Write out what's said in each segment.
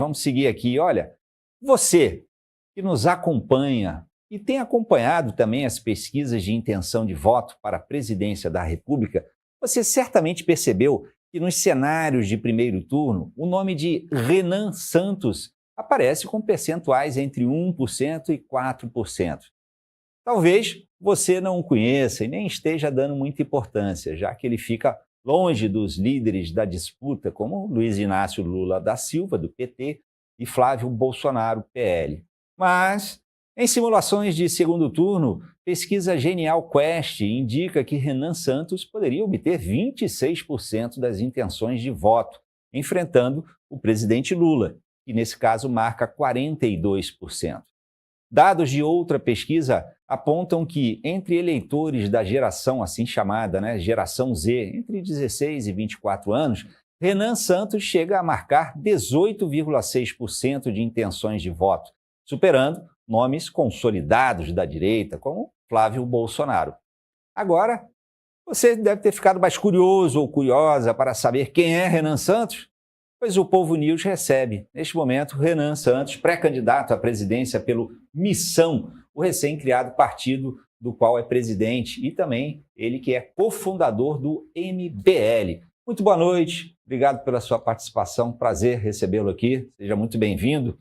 Vamos seguir aqui. Olha, você que nos acompanha e tem acompanhado também as pesquisas de intenção de voto para a presidência da República, você certamente percebeu que nos cenários de primeiro turno, o nome de Renan Santos aparece com percentuais entre 1% e 4%. Talvez você não o conheça e nem esteja dando muita importância, já que ele fica longe dos líderes da disputa, como Luiz Inácio Lula da Silva, do PT, e Flávio Bolsonaro, PL. Mas, em simulações de segundo turno, pesquisa Genial Quest indica que Renan Santos poderia obter 26% das intenções de voto, enfrentando o presidente Lula, que nesse caso marca 42%. Dados de outra pesquisa apontam que, entre eleitores da geração assim chamada, geração Z, entre 16 e 24 anos, Renan Santos chega a marcar 18,6% de intenções de voto, superando nomes consolidados da direita, como Flávio Bolsonaro. Agora, você deve ter ficado mais curioso ou curiosa para saber quem é Renan Santos? Pois o Povo News recebe, neste momento, Renan Santos, pré-candidato à presidência pelo Missão, o recém-criado partido do qual é presidente, e também ele que é cofundador do MBL. Muito boa noite, obrigado pela sua participação, prazer recebê-lo aqui, seja muito bem-vindo.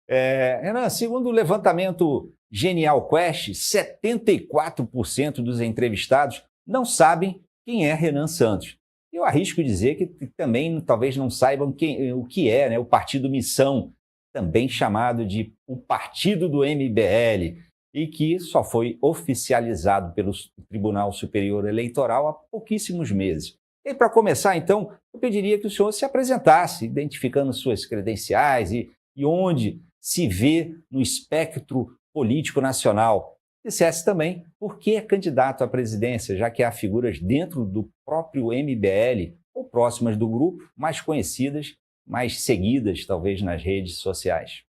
Renan, segundo o levantamento Genial Quest, 74% dos entrevistados não sabem quem é Renan Santos. Eu arrisco dizer que também talvez não saibam o que é, o Partido Missão, também chamado de o Partido do MBL, e que só foi oficializado pelo Tribunal Superior Eleitoral há pouquíssimos meses. E para começar, então, eu pediria que o senhor se apresentasse, identificando suas credenciais e onde se vê no espectro político nacional. Dissesse também por que é candidato à presidência, já que há figuras dentro do próprio MBL ou próximas do grupo, mais conhecidas, mais seguidas, talvez, nas redes sociais.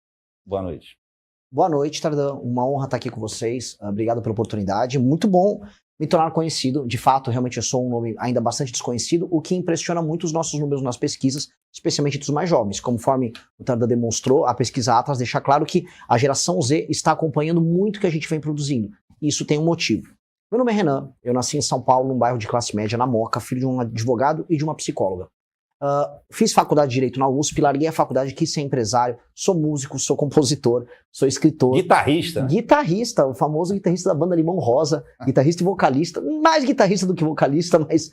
Boa noite. Boa noite, Tardan. Uma honra estar aqui com vocês. Obrigado pela oportunidade. Muito bom me tornar conhecido. De fato, realmente eu sou um nome ainda bastante desconhecido, o que impressiona muito os nossos números nas pesquisas, especialmente dos mais jovens. Conforme o Tardan demonstrou, a pesquisa Atlas deixa claro que a geração Z está acompanhando muito o que a gente vem produzindo. E isso tem um motivo. Meu nome é Renan, eu nasci em São Paulo, num bairro de classe média, na Moca, filho de um advogado e de uma psicóloga. Fiz faculdade de Direito na USP, larguei a faculdade, quis ser empresário, sou músico, sou compositor, sou escritor. Guitarrista? Guitarrista, o famoso guitarrista da banda Limão Rosa, guitarrista e vocalista, mais guitarrista do que vocalista, mas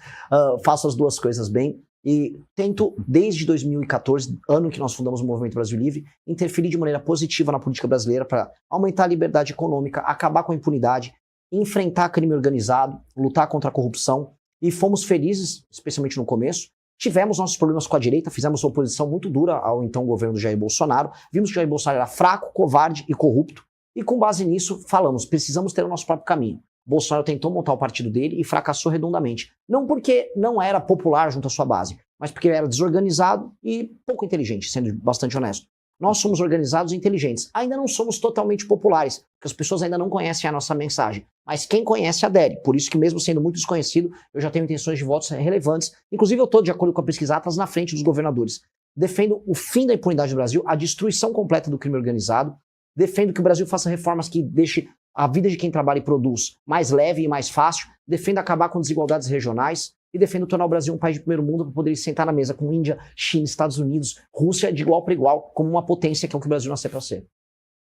faço as duas coisas bem. E tento, desde 2014, ano que nós fundamos o Movimento Brasil Livre, interferir de maneira positiva na política brasileira para aumentar a liberdade econômica, acabar com a impunidade, enfrentar crime organizado, lutar contra a corrupção. E fomos felizes, especialmente no começo. Tivemos nossos problemas com a direita, fizemos uma oposição muito dura ao então governo do Jair Bolsonaro. Vimos que o Jair Bolsonaro era fraco, covarde e corrupto. E com base nisso, falamos, precisamos ter o nosso próprio caminho. Bolsonaro tentou montar o partido dele e fracassou redondamente. Não porque não era popular junto à sua base, mas porque era desorganizado e pouco inteligente, sendo bastante honesto. Nós somos organizados e inteligentes. Ainda não somos totalmente populares, porque as pessoas ainda não conhecem a nossa mensagem. Mas quem conhece adere. Por isso que mesmo sendo muito desconhecido, eu já tenho intenções de votos relevantes. Inclusive eu estou, de acordo com a pesquisa Atlas, na frente dos governadores. Defendo o fim da impunidade no Brasil, a destruição completa do crime organizado. Defendo que o Brasil faça reformas que deixem a vida de quem trabalha e produz mais leve e mais fácil. Defendo acabar com desigualdades regionais. E defendo tornar o Brasil um país de primeiro mundo para poder sentar na mesa com Índia, China, Estados Unidos, Rússia de igual para igual, como uma potência que é o que o Brasil nasceu para ser.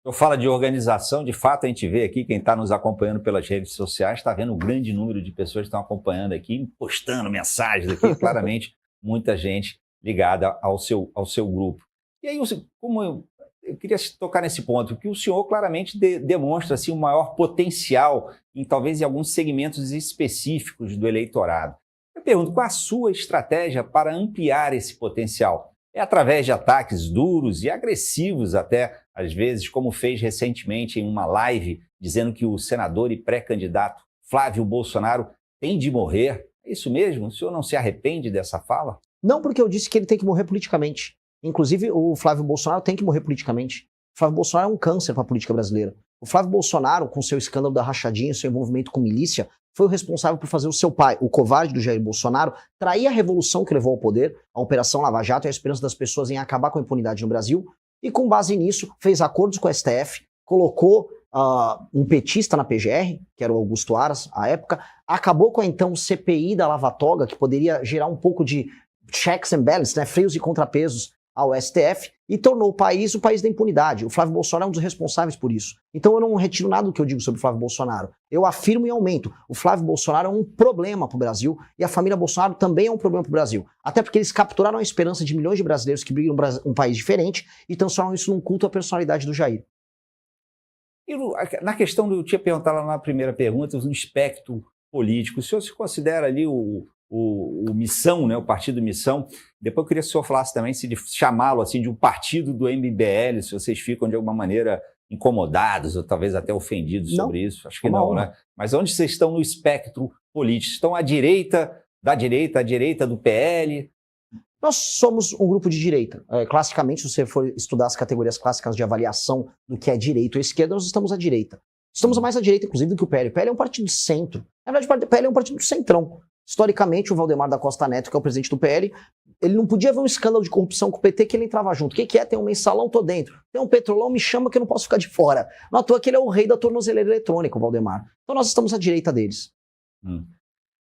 Eu falo de organização, de fato a gente vê aqui, quem está nos acompanhando pelas redes sociais, está vendo um grande número de pessoas que estão acompanhando aqui, postando mensagens aqui, claramente muita gente ligada ao seu grupo. E aí, como eu queria tocar nesse ponto, que o senhor claramente demonstra assim, um maior potencial, talvez em alguns segmentos específicos do eleitorado. Eu pergunto, qual a sua estratégia para ampliar esse potencial? É através de ataques duros e agressivos até, às vezes, como fez recentemente em uma live, dizendo que o senador e pré-candidato Flávio Bolsonaro tem de morrer? É isso mesmo? O senhor não se arrepende dessa fala? Não, porque eu disse que ele tem que morrer politicamente. Inclusive, o Flávio Bolsonaro tem que morrer politicamente. O Flávio Bolsonaro é um câncer para a política brasileira. O Flávio Bolsonaro, com seu escândalo da rachadinha, seu envolvimento com milícia, foi o responsável por fazer o seu pai, o covarde do Jair Bolsonaro, trair a revolução que levou ao poder, a Operação Lava Jato e a esperança das pessoas em acabar com a impunidade no Brasil, e com base nisso fez acordos com o STF, colocou um petista na PGR, que era o Augusto Aras, à época, acabou com a então CPI da Lava Toga, que poderia gerar um pouco de checks and balances, né, freios e contrapesos ao STF, e tornou o país da impunidade. O Flávio Bolsonaro é um dos responsáveis por isso. Então eu não retiro nada do que eu digo sobre o Flávio Bolsonaro. Eu afirmo e aumento. O Flávio Bolsonaro é um problema para o Brasil e a família Bolsonaro também é um problema para o Brasil. Até porque eles capturaram a esperança de milhões de brasileiros que brigam um país diferente e transformam isso num culto à personalidade do Jair. E na questão eu tinha perguntado lá na primeira pergunta, no espectro político, o senhor se considera ali o Missão, né, o partido Missão? Depois eu queria que o senhor falasse também se de chamá-lo assim de um partido do MBL, se vocês ficam de alguma maneira incomodados ou talvez até ofendidos sobre isso. Acho que não, né? Mas onde vocês estão no espectro político? Estão à direita do PL? Nós somos um grupo de direita. Classicamente, se você for estudar as categorias clássicas de avaliação do que é direita ou esquerda, nós estamos à direita. Estamos mais à direita, inclusive, do que o PL. O PL é um partido de centro. Na verdade, o PL é um partido do centrão. Historicamente, o Valdemar da Costa Neto, que é o presidente do PL, ele não podia ver um escândalo de corrupção com o PT que ele entrava junto. O que é? Tem um mensalão, tô dentro. Tem um petrolão, me chama que eu não posso ficar de fora. Não à toa que ele é o rei da tornozeleira eletrônica, o Valdemar. Então nós estamos à direita deles.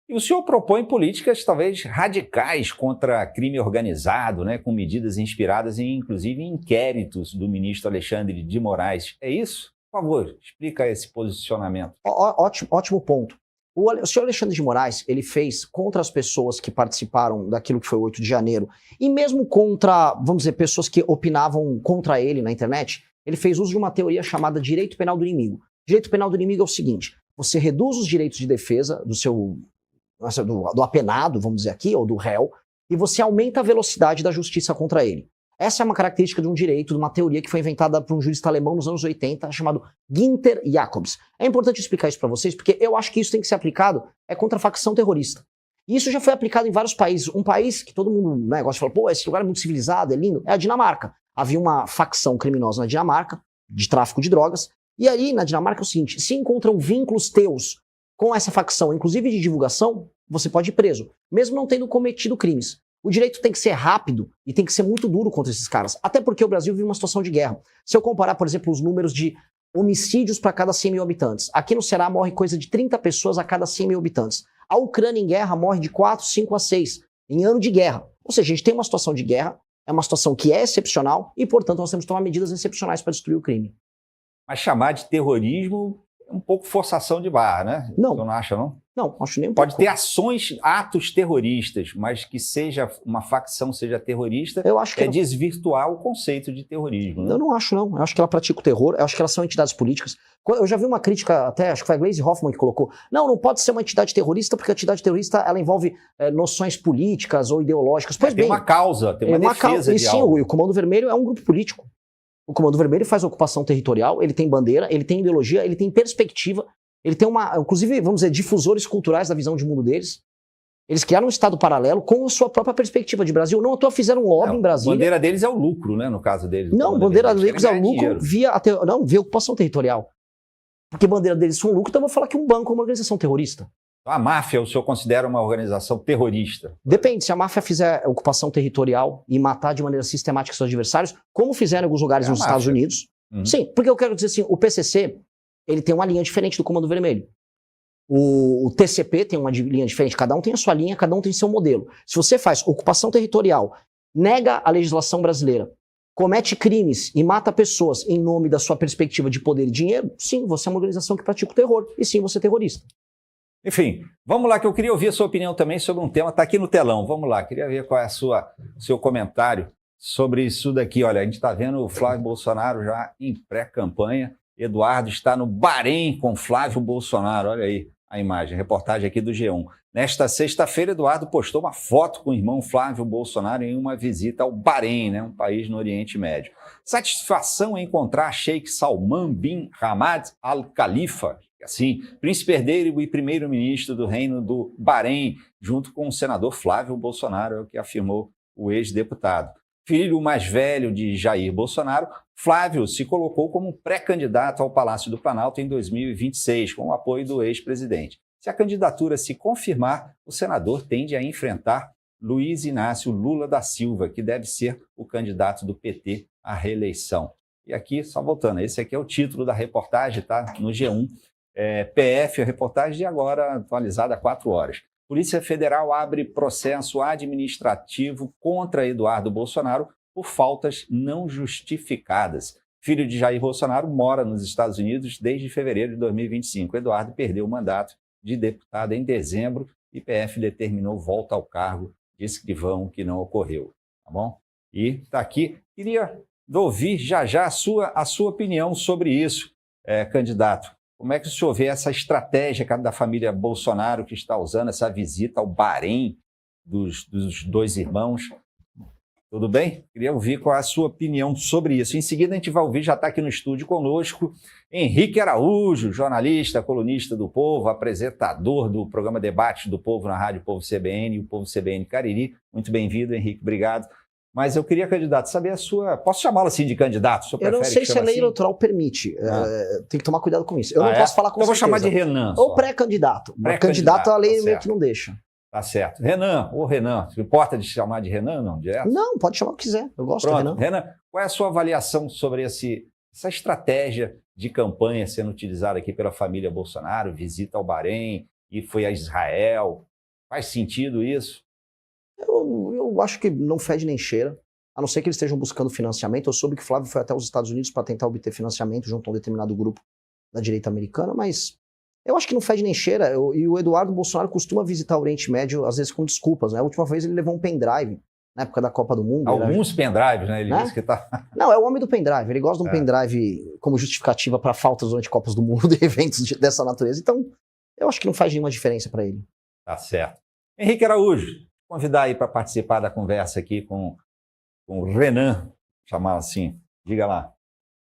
E o senhor propõe políticas talvez radicais contra crime organizado, né, com medidas inspiradas em, inclusive, inquéritos do ministro Alexandre de Moraes. É isso? Por favor, explica esse posicionamento. Ótimo ponto. O senhor Alexandre de Moraes, ele fez contra as pessoas que participaram daquilo que foi o 8 de janeiro, e mesmo contra, vamos dizer, pessoas que opinavam contra ele na internet, ele fez uso de uma teoria chamada direito penal do inimigo. Direito penal do inimigo é o seguinte: você reduz os direitos de defesa do apenado, vamos dizer aqui, ou do réu, e você aumenta a velocidade da justiça contra ele. Essa é uma característica de um direito, de uma teoria que foi inventada por um jurista alemão nos anos 80, chamado Günther Jacobs. É importante explicar isso para vocês, porque eu acho que isso tem que ser aplicado contra a facção terrorista. E isso já foi aplicado em vários países. Um país que todo mundo gosta de falar, pô, esse lugar é muito civilizado, é lindo, é a Dinamarca. Havia uma facção criminosa na Dinamarca, de tráfico de drogas, e aí na Dinamarca é o seguinte: se encontram vínculos teus com essa facção, inclusive de divulgação, você pode ir preso, mesmo não tendo cometido crimes. O direito tem que ser rápido e tem que ser muito duro contra esses caras. Até porque o Brasil vive uma situação de guerra. Se eu comparar, por exemplo, os números de homicídios para cada 100 mil habitantes, aqui no Ceará morre coisa de 30 pessoas a cada 100 mil habitantes. A Ucrânia em guerra morre de 4, 5 a 6 em ano de guerra. Ou seja, a gente tem uma situação de guerra, é uma situação que é excepcional e, portanto, nós temos que tomar medidas excepcionais para destruir o crime. Mas chamar de terrorismo é um pouco forçação de barra, né? Não. Você não acha, não? Não, acho nem um Pode pouco. ter atos terroristas, mas que seja uma facção seja terrorista, eu acho que desvirtuar o conceito de terrorismo. Né? Eu não acho, não. Eu acho que ela pratica o terror, eu acho que elas são entidades políticas. Eu já vi uma crítica, até, acho que foi a Gleisi Hoffmann que colocou, não pode ser uma entidade terrorista, porque a entidade terrorista ela envolve noções políticas ou ideológicas. Pois bem, tem uma causa, tem uma defesa de algo. E o Comando Vermelho é um grupo político. O Comando Vermelho faz ocupação territorial, ele tem bandeira, ele tem ideologia, ele tem perspectiva. Ele tem inclusive, vamos dizer, difusores culturais da visão de mundo deles. Eles criaram um estado paralelo com a sua própria perspectiva de Brasil. Não à toa fizeram um lobby em Brasília. A bandeira deles é o lucro, né, no caso deles. Não, a bandeira deles é o lucro via ocupação territorial. Porque a bandeira deles são lucro, então eu vou falar que um banco é uma organização terrorista. A máfia, o senhor considera uma organização terrorista? Depende, se a máfia fizer ocupação territorial e matar de maneira sistemática seus adversários, como fizeram em alguns lugares nos Estados Unidos. Sim, porque eu quero dizer assim, o PCC... ele tem uma linha diferente do Comando Vermelho. O TCP tem uma linha diferente, cada um tem a sua linha, cada um tem seu modelo. Se você faz ocupação territorial, nega a legislação brasileira, comete crimes e mata pessoas em nome da sua perspectiva de poder e dinheiro, sim, você é uma organização que pratica o terror, e sim, você é terrorista. Enfim, vamos lá, que eu queria ouvir a sua opinião também sobre um tema, está aqui no telão, vamos lá, queria ver qual é o seu comentário sobre isso daqui. Olha, a gente está vendo o Flávio Bolsonaro já em pré-campanha. Eduardo está no Bahrein com Flávio Bolsonaro. Olha aí a imagem, reportagem aqui do G1. Nesta sexta-feira, Eduardo postou uma foto com o irmão Flávio Bolsonaro em uma visita ao Bahrein, né, um país no Oriente Médio. Satisfação em encontrar Sheikh Salman bin Hamad Al Khalifa, assim, príncipe herdeiro e primeiro-ministro do Reino do Bahrein, junto com o senador Flávio Bolsonaro, é o que afirmou o ex-deputado. Filho mais velho de Jair Bolsonaro, Flávio se colocou como pré-candidato ao Palácio do Planalto em 2026, com o apoio do ex-presidente. Se a candidatura se confirmar, o senador tende a enfrentar Luiz Inácio Lula da Silva, que deve ser o candidato do PT à reeleição. E aqui, só voltando, esse aqui é o título da reportagem, tá? No G1. PF, a reportagem de agora atualizada há 4 horas. Polícia Federal abre processo administrativo contra Eduardo Bolsonaro por faltas não justificadas. Filho de Jair Bolsonaro mora nos Estados Unidos desde fevereiro de 2025. Eduardo perdeu o mandato de deputado em dezembro e PF determinou volta ao cargo de escrivão, que não ocorreu. Tá bom? E está aqui. Queria ouvir já a sua opinião sobre isso, candidato. Como é que o senhor vê essa estratégia da família Bolsonaro que está usando essa visita ao Bahrein dos 2 irmãos? Tudo bem? Queria ouvir qual é a sua opinião sobre isso. Em seguida, a gente vai ouvir, já está aqui no estúdio conosco, Henrique Araújo, jornalista, colunista do Povo, apresentador do programa Debate do Povo na Rádio Povo CBN e o Povo CBN Cariri. Muito bem-vindo, Henrique, obrigado. Mas eu queria, candidato, saber a sua... Posso chamá-lo assim de candidato? Eu não sei se a lei assim? eleitoral permite. Tem que tomar cuidado com isso. Eu não posso falar com então certeza. Eu vou chamar de Renan. Ou pré-candidato. Candidato a lei meio que não deixa. Tá certo. Renan, se importa de chamar de Renan, não? Direto? Não, pode chamar o que quiser. Eu gosto do Renan. Renan, qual é a sua avaliação sobre essa estratégia de campanha sendo utilizada aqui pela família Bolsonaro, visita ao Bahrein e foi a Israel? Faz sentido isso? Eu acho que não fede nem cheira, a não ser que eles estejam buscando financiamento. Eu soube que o Flávio foi até os Estados Unidos para tentar obter financiamento junto a um determinado grupo da direita americana, mas eu acho que não fede nem cheira. E o Eduardo Bolsonaro costuma visitar o Oriente Médio, às vezes com desculpas, né? A última vez ele levou um pendrive, na época da Copa do Mundo. Alguns pendrives, né? Ele disse que tá... Não, é o homem do pendrive. Ele gosta de um pendrive como justificativa para faltas durante Copas do Mundo e eventos dessa natureza. Então, eu acho que não faz nenhuma diferença para ele. Tá certo. Henrique Araújo, convidar aí para participar da conversa aqui com o Renan, chamar assim. Diga lá.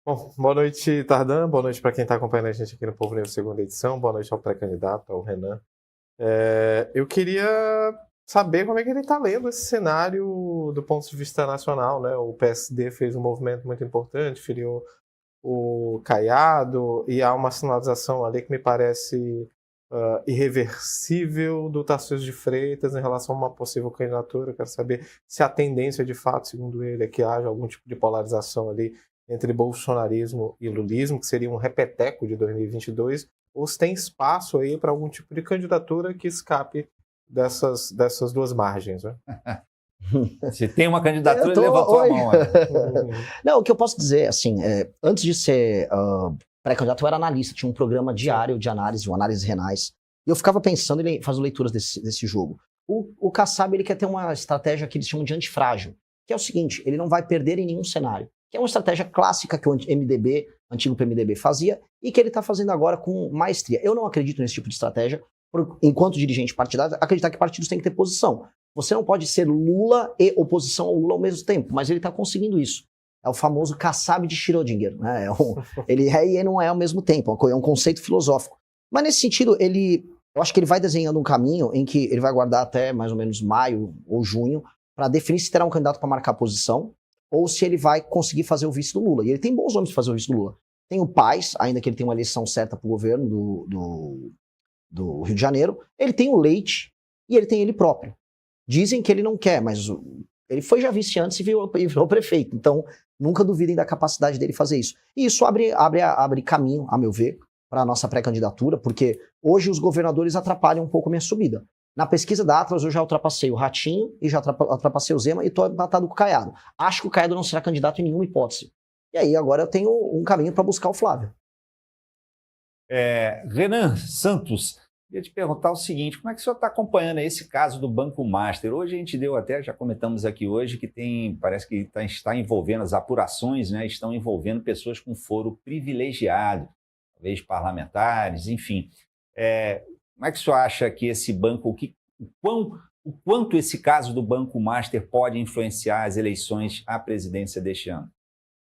Bom, boa noite, Tardan. Boa noite para quem está acompanhando a gente aqui no Povo News segunda edição. Boa noite ao pré-candidato, ao Renan. Eu queria saber como é que ele está lendo esse cenário do ponto de vista nacional, né? O PSD fez um movimento muito importante, filiou o Caiado, e há uma sinalização ali que me parece irreversível do Tarcísio de Freitas em relação a uma possível candidatura. Eu quero saber se a tendência, de fato, segundo ele, é que haja algum tipo de polarização ali entre bolsonarismo e lulismo, que seria um repeteco de 2022, ou se tem espaço aí para algum tipo de candidatura que escape dessas duas margens, né? Se tem uma candidatura, ele levantou a mão. Não, o que eu posso dizer, assim, antes de ser pré-candidato, eu era analista, tinha um programa diário de análise renais, e eu ficava pensando em fazer leituras desse jogo. O Kassab, ele quer ter uma estratégia que eles chamam de antifrágil, que é o seguinte: ele não vai perder em nenhum cenário, que é uma estratégia clássica que o MDB, antigo PMDB, fazia, e que ele está fazendo agora com maestria. Eu não acredito nesse tipo de estratégia, enquanto dirigente partidário, acreditar que partidos têm que ter posição. Você não pode ser Lula e oposição ao Lula ao mesmo tempo, mas ele está conseguindo isso. É o famoso Kassab de Schrödinger, né? Ele é e não é ao mesmo tempo, é um conceito filosófico. Mas nesse sentido, eu acho que ele vai desenhando um caminho em que ele vai aguardar até mais ou menos maio ou junho para definir se terá um candidato para marcar posição ou se ele vai conseguir fazer o vice do Lula. E ele tem bons nomes para fazer o vice do Lula. Tem o Paes, ainda que ele tenha uma eleição certa para o governo do Rio de Janeiro. Ele tem o Leite e ele tem ele próprio. Dizem que ele não quer, mas ele foi já vice antes e virou prefeito. Então, nunca duvidem da capacidade dele fazer isso. E isso abre caminho, a meu ver, para a nossa pré-candidatura, porque hoje os governadores atrapalham um pouco a minha subida. Na pesquisa da Atlas, eu já ultrapassei o Ratinho e já ultrapassei o Zema e estou empatado com o Caiado. Acho que o Caiado não será candidato em nenhuma hipótese. E aí, agora eu tenho um caminho para buscar o Flávio. Renan Santos, queria te perguntar o seguinte: como é que o senhor está acompanhando esse caso do Banco Master? Hoje a gente já comentamos aqui hoje que parece que está envolvendo as apurações, né? Estão envolvendo pessoas com foro privilegiado, talvez parlamentares, enfim. Como é que o senhor acha que esse banco, o quanto esse caso do Banco Master pode influenciar as eleições à presidência deste ano?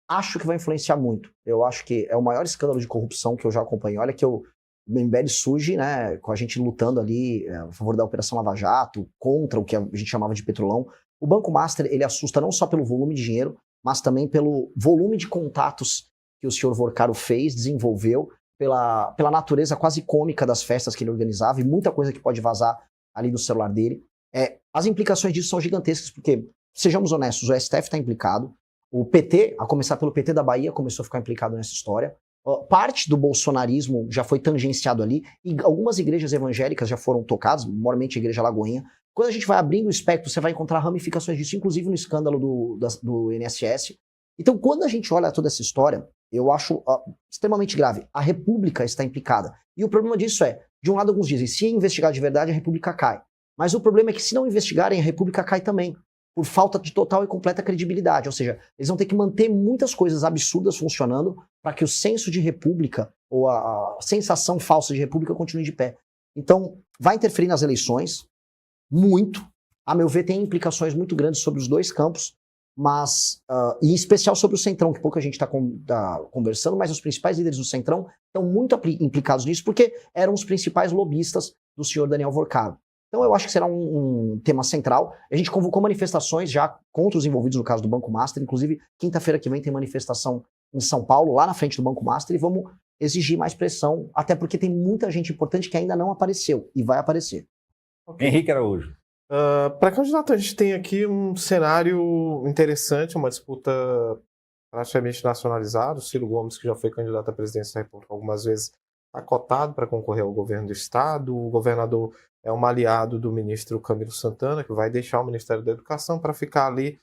Acho que vai influenciar muito. Eu acho que é o maior escândalo de corrupção que eu já acompanhei. Olha que o MBL surge, né, com a gente lutando ali a favor da Operação Lava Jato, contra o que a gente chamava de petrolão. O Banco Master, ele assusta não só pelo volume de dinheiro, mas também pelo volume de contatos que o senhor Vorcaro desenvolveu, pela natureza quase cômica das festas que ele organizava e muita coisa que pode vazar ali do celular dele. As implicações disso são gigantescas, porque, sejamos honestos, o STF está implicado, O PT, a começar pelo PT da Bahia, começou a ficar implicado nessa história. Parte do bolsonarismo já foi tangenciado ali, e algumas igrejas evangélicas já foram tocadas, maiormente a Igreja Lagoinha. Quando a gente vai abrindo o espectro, você vai encontrar ramificações disso, inclusive no escândalo do INSS. Então, quando a gente olha toda essa história, eu acho extremamente grave. A República está implicada. E o problema disso é, de um lado alguns dizem, se investigar de verdade, a República cai. Mas o problema é que se não investigarem, a República cai também, por falta de total e completa credibilidade. Ou seja, eles vão ter que manter muitas coisas absurdas funcionando para que o senso de república, ou a sensação falsa de república, continue de pé. Então, vai interferir nas eleições, muito. A meu ver, tem implicações muito grandes sobre os dois campos, mas, e em especial sobre o Centrão, que pouca gente está conversando, mas os principais líderes do Centrão estão muito implicados nisso, porque eram os principais lobistas do senhor Daniel Vorcado. Então eu acho que será um tema central. A gente convocou manifestações já contra os envolvidos no caso do Banco Master, inclusive quinta-feira que vem tem manifestação em São Paulo, lá na frente do Banco Master, e vamos exigir mais pressão, até porque tem muita gente importante que ainda não apareceu, e vai aparecer. Okay. Henrique Araújo. Para candidato, a gente tem aqui um cenário interessante, uma disputa praticamente nacionalizada. O Ciro Gomes, que já foi candidato à presidência da República algumas vezes, está cotado para concorrer ao governo do Estado. O governador é um aliado do ministro Camilo Santana, que vai deixar o Ministério da Educação para ficar ali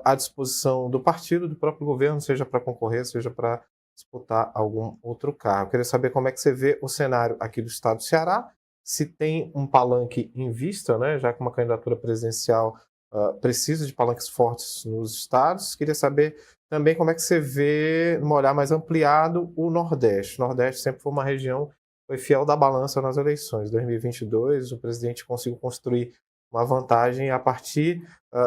à disposição do partido, do próprio governo, seja para concorrer, seja para disputar algum outro cargo. Eu queria saber como é que você vê o cenário aqui do Estado do Ceará, se tem um palanque em vista, né, já que uma candidatura presidencial precisa de palanques fortes nos estados. Queria saber também como é que você vê, num olhar mais ampliado, o Nordeste. O Nordeste sempre foi uma região que foi fiel da balança nas eleições. Em 2022, o presidente conseguiu construir uma vantagem a partir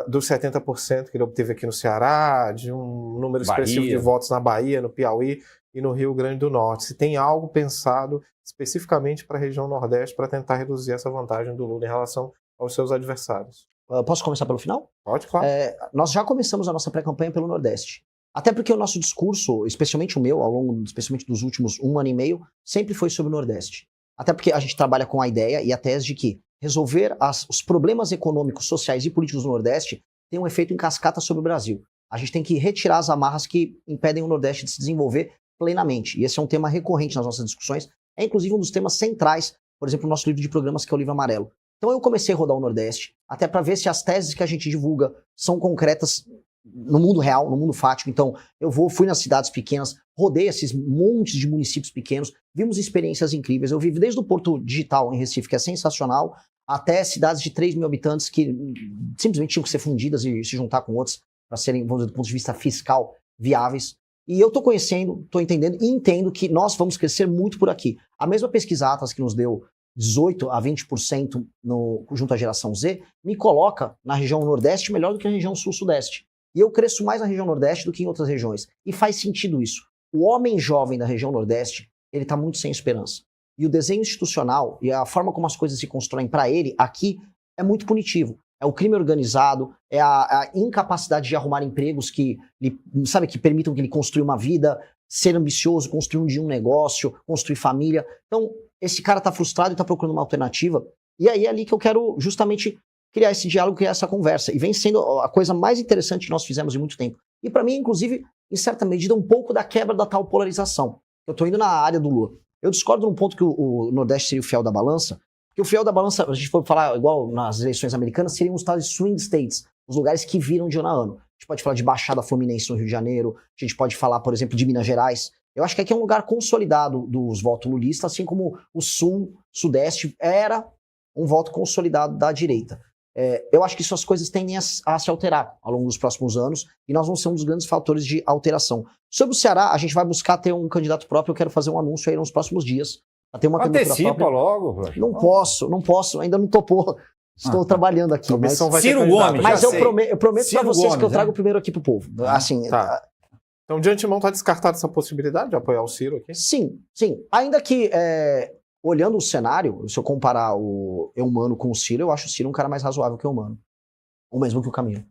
dos 70% que ele obteve aqui no Ceará, de um número expressivo de votos na Bahia, no Piauí e no Rio Grande do Norte. Se tem algo pensado especificamente para a região Nordeste para tentar reduzir essa vantagem do Lula em relação aos seus adversários. Posso começar pelo final? Pode, claro. Nós já começamos a nossa pré-campanha pelo Nordeste. Até porque o nosso discurso, especialmente o meu, ao longo especialmente dos últimos 1 ano e meio, sempre foi sobre o Nordeste. Até porque a gente trabalha com a ideia e a tese de que resolver os problemas econômicos, sociais e políticos do Nordeste tem um efeito em cascata sobre o Brasil. A gente tem que retirar as amarras que impedem o Nordeste de se desenvolver plenamente. E esse é um tema recorrente nas nossas discussões. É inclusive um dos temas centrais, por exemplo, no nosso livro de programas, que é o Livro Amarelo. Então eu comecei a rodar o Nordeste, até para ver se as teses que a gente divulga são concretas no mundo real, no mundo fático. Então fui nas cidades pequenas, rodei esses montes de municípios pequenos, vimos experiências incríveis. Eu vivi desde o Porto Digital em Recife, que é sensacional, até cidades de 3 mil habitantes que simplesmente tinham que ser fundidas e se juntar com outras para serem, vamos dizer, do ponto de vista fiscal, viáveis. E eu estou conhecendo, estou entendendo e entendo que nós vamos crescer muito por aqui. A mesma pesquisa Atlas que nos deu 18% a 20% junto à geração Z, me coloca na região Nordeste melhor do que na região Sul-Sudeste. E eu cresço mais na região Nordeste do que em outras regiões. E faz sentido isso. O homem jovem da região Nordeste, ele está muito sem esperança. E o desenho institucional e a forma como as coisas se constroem para ele, aqui, é muito punitivo. É o crime organizado, é a incapacidade de arrumar empregos que permitam que ele construa uma vida, ser ambicioso, construir um negócio, construir família. Então, esse cara está frustrado e está procurando uma alternativa. E aí é ali que eu quero justamente criar esse diálogo, criar essa conversa. E vem sendo a coisa mais interessante que nós fizemos em muito tempo. E para mim, inclusive, em certa medida, um pouco da quebra da tal polarização. Eu estou indo na área do Lula. Eu discordo num ponto que o Nordeste seria o fiel da balança, porque o fiel da balança, a gente for falar igual nas eleições americanas, seriam os tais swing states, os lugares que viram de ano a ano. A gente pode falar de Baixada Fluminense no Rio de Janeiro, a gente pode falar, por exemplo, de Minas Gerais. Eu acho que aqui é um lugar consolidado dos votos lulistas, assim como o Sul, Sudeste era um voto consolidado da direita. Eu acho que essas coisas tendem a se alterar ao longo dos próximos anos e nós vamos ser um dos grandes fatores de alteração. Sobre o Ceará, a gente vai buscar ter um candidato próprio. Eu quero fazer um anúncio aí nos próximos dias. Ter uma Antecipa logo. Não posso, ainda não topou. Estou trabalhando aqui. Mas Ciro Gomes, mas eu prometo para vocês Gomes, que eu trago primeiro aqui pro povo. Assim, tá. Então, de antemão, está descartada essa possibilidade de apoiar o Ciro aqui? Sim. Ainda que, olhando o cenário, se eu comparar o Eumano com o Ciro, eu acho o Ciro um cara mais razoável que o Eumano. Ou mesmo que o Camilo.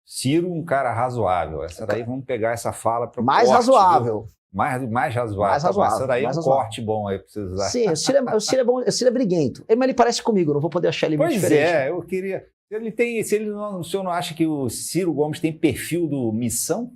Ciro, um cara razoável. Essa daí, vamos pegar essa fala para o mais corte, razoável. Mais razoável. Mais razoável. Essa daí é um corte bom aí para vocês usarem. Sim, o Ciro é bom, o Ciro é briguento. Mas ele parece comigo, não vou poder achar ele muito diferente. Eu queria... O senhor não acha que o Ciro Gomes tem perfil do missão?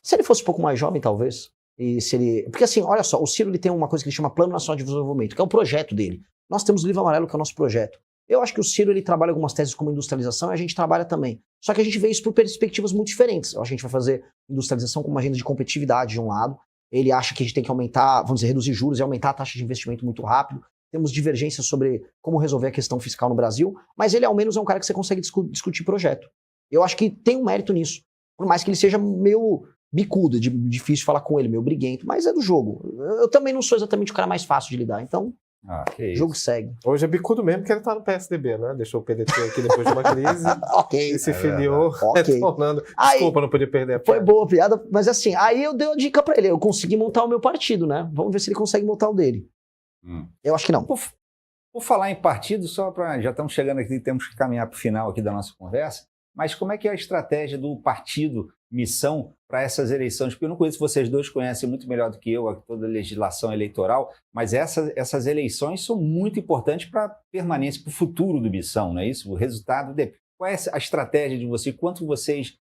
Se ele fosse um pouco mais jovem, talvez. E se ele... Porque assim, olha só, o Ciro ele tem uma coisa que ele chama Plano Nacional de Desenvolvimento, que é o projeto dele. Nós temos o Livro Amarelo, que é o nosso projeto. Eu acho que o Ciro ele trabalha algumas teses como industrialização e a gente trabalha também. Só que a gente vê isso por perspectivas muito diferentes. Eu acho que a gente vai fazer industrialização com uma agenda de competitividade de um lado. Ele acha que a gente tem que aumentar, vamos dizer, reduzir juros e aumentar a taxa de investimento muito rápido. Temos divergências sobre como resolver a questão fiscal no Brasil, mas ele ao menos é um cara que você consegue discutir projeto. Eu acho que tem um mérito nisso. Por mais que ele seja meio bicudo, difícil falar com ele, meio briguento, mas é do jogo. Eu também não sou exatamente o cara mais fácil de lidar, então o jogo segue. Hoje é bicudo mesmo porque ele tá no PSDB, né? Deixou o PDT aqui depois de uma crise e se filiou, retornando. Desculpa, não podia perder a piada. Foi boa a piada, mas assim, aí eu dei uma dica pra ele, eu consegui montar o meu partido, né? Vamos ver se ele consegue montar o dele. Eu acho que não. Por falar em partido, já estamos chegando aqui, temos que caminhar para o final aqui da nossa conversa, mas como é que é a estratégia do partido Missão para essas eleições? Porque eu não conheço, vocês dois conhecem muito melhor do que eu toda a legislação eleitoral, mas essas eleições são muito importantes para a permanência, para o futuro do Missão, não é isso? O resultado. Qual é a estratégia de vocês? Quanto vocês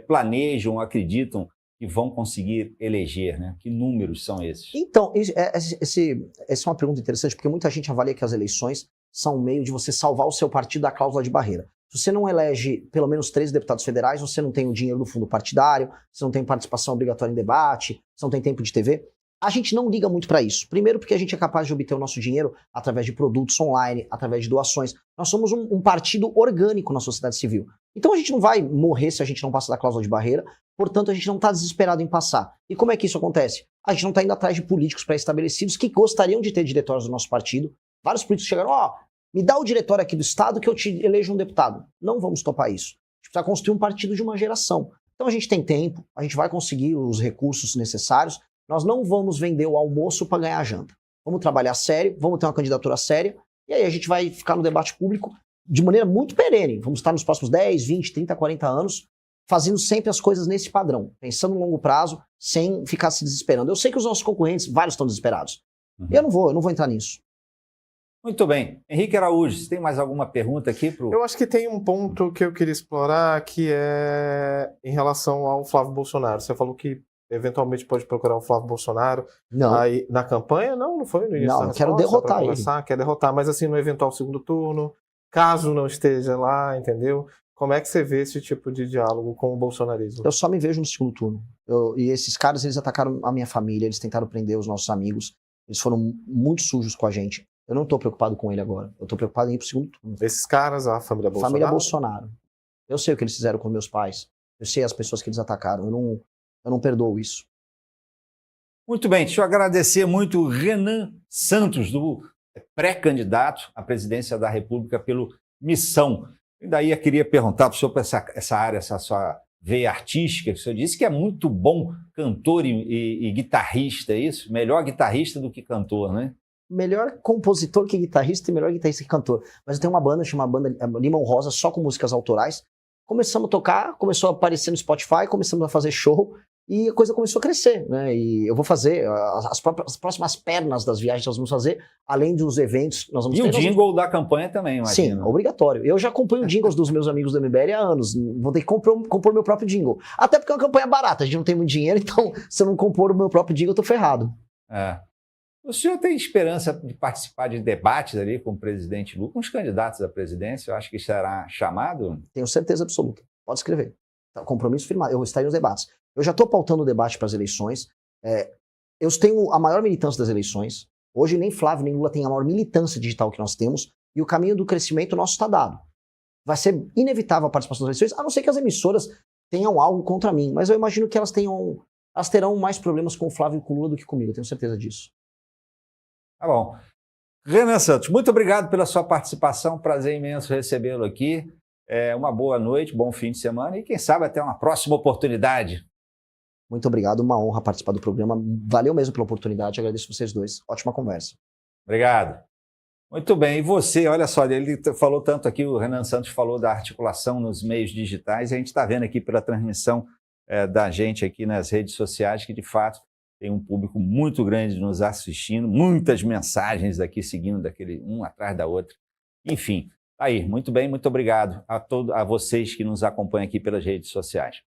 planejam, acreditam que vão conseguir eleger, né? Que números são esses? Então, essa é uma pergunta interessante, porque muita gente avalia que as eleições são um meio de você salvar o seu partido da cláusula de barreira. Se você não elege pelo menos 13 deputados federais, você não tem o dinheiro do fundo partidário, você não tem participação obrigatória em debate, você não tem tempo de TV. A gente não liga muito para isso. Primeiro porque a gente é capaz de obter o nosso dinheiro através de produtos online, através de doações. Nós somos um partido orgânico na sociedade civil. Então a gente não vai morrer se a gente não passar da cláusula de barreira, portanto a gente não está desesperado em passar. E como é que isso acontece? A gente não está indo atrás de políticos pré-estabelecidos que gostariam de ter diretórios do nosso partido. Vários políticos chegaram, me dá o diretório aqui do Estado que eu te elejo um deputado. Não vamos topar isso. A gente precisa construir um partido de uma geração. Então a gente tem tempo, a gente vai conseguir os recursos necessários. Nós não vamos vender o almoço para ganhar a janta. Vamos trabalhar sério, vamos ter uma candidatura séria, e aí a gente vai ficar no debate público de maneira muito perene. Vamos estar nos próximos 10, 20, 30, 40 anos, fazendo sempre as coisas nesse padrão, pensando no longo prazo, sem ficar se desesperando. Eu sei que os nossos concorrentes, vários estão desesperados. Eu não vou entrar nisso. Muito bem. Henrique Araújo, você tem mais alguma pergunta aqui? Eu acho que tem um ponto que eu queria explorar, que é em relação ao Flávio Bolsonaro. Você falou que eventualmente pode procurar o Flávio Bolsonaro. Não. Aí, na campanha? Não foi no início. Não, quero derrotar ele. Quer derrotar, mas assim, no eventual segundo turno, caso não esteja lá, entendeu? Como é que você vê esse tipo de diálogo com o bolsonarismo? Eu só me vejo no segundo turno. E esses caras, eles atacaram a minha família, eles tentaram prender os nossos amigos, eles foram muito sujos com a gente. Eu não tô preocupado com ele agora. Eu tô preocupado em ir pro segundo turno. Esses caras, a família Bolsonaro? Família Bolsonaro. Eu sei o que eles fizeram com meus pais. Eu sei as pessoas que eles atacaram. Eu não perdoo isso. Muito bem. Deixa eu agradecer muito o Renan Santos, do pré-candidato à presidência da República pelo Missão. E daí eu queria perguntar para o senhor, para essa área, essa sua veia artística, que o senhor disse que é muito bom cantor e guitarrista, é isso? Melhor guitarrista do que cantor, né? Melhor compositor que guitarrista e melhor guitarrista que cantor. Mas eu tenho uma banda chamada Limão Rosa, só com músicas autorais. Começamos a tocar, começou a aparecer no Spotify, começamos a fazer show e a coisa começou a crescer, né? E eu vou fazer as próximas pernas das viagens que nós vamos fazer, além dos eventos. Nós vamos ter, o jingle da campanha também, imagina. Sim, obrigatório. Eu já acompanho jingles dos meus amigos do MBL há anos. Vou ter que compor meu próprio jingle. Até porque é uma campanha barata, a gente não tem muito dinheiro, então se eu não compor o meu próprio jingle, eu tô ferrado. O senhor tem esperança de participar de debates ali com o presidente Lula, com os candidatos à presidência? Eu acho que será chamado? Tenho certeza absoluta. Pode escrever. Compromisso firmado. Eu estarei nos debates. Eu já estou pautando o debate para as eleições. Eu tenho a maior militância das eleições. Hoje nem Flávio nem Lula têm a maior militância digital que nós temos. E o caminho do crescimento nosso está dado. Vai ser inevitável a participação das eleições, a não ser que as emissoras tenham algo contra mim. Mas eu imagino que elas terão mais problemas com o Flávio e com o Lula do que comigo. Eu tenho certeza disso. Tá bom. Renan Santos, muito obrigado pela sua participação. Prazer imenso recebê-lo aqui. Uma boa noite, bom fim de semana e quem sabe até uma próxima oportunidade. Muito obrigado, uma honra participar do programa. Valeu mesmo pela oportunidade, agradeço vocês dois. Ótima conversa. Obrigado. Muito bem, e você, olha só, ele falou tanto aqui, o Renan Santos falou da articulação nos meios digitais, e a gente está vendo aqui pela transmissão da gente aqui nas redes sociais que, de fato, tem um público muito grande nos assistindo, muitas mensagens aqui seguindo daquele um atrás da outra. Enfim, Aí, muito bem, muito obrigado a vocês que nos acompanham aqui pelas redes sociais.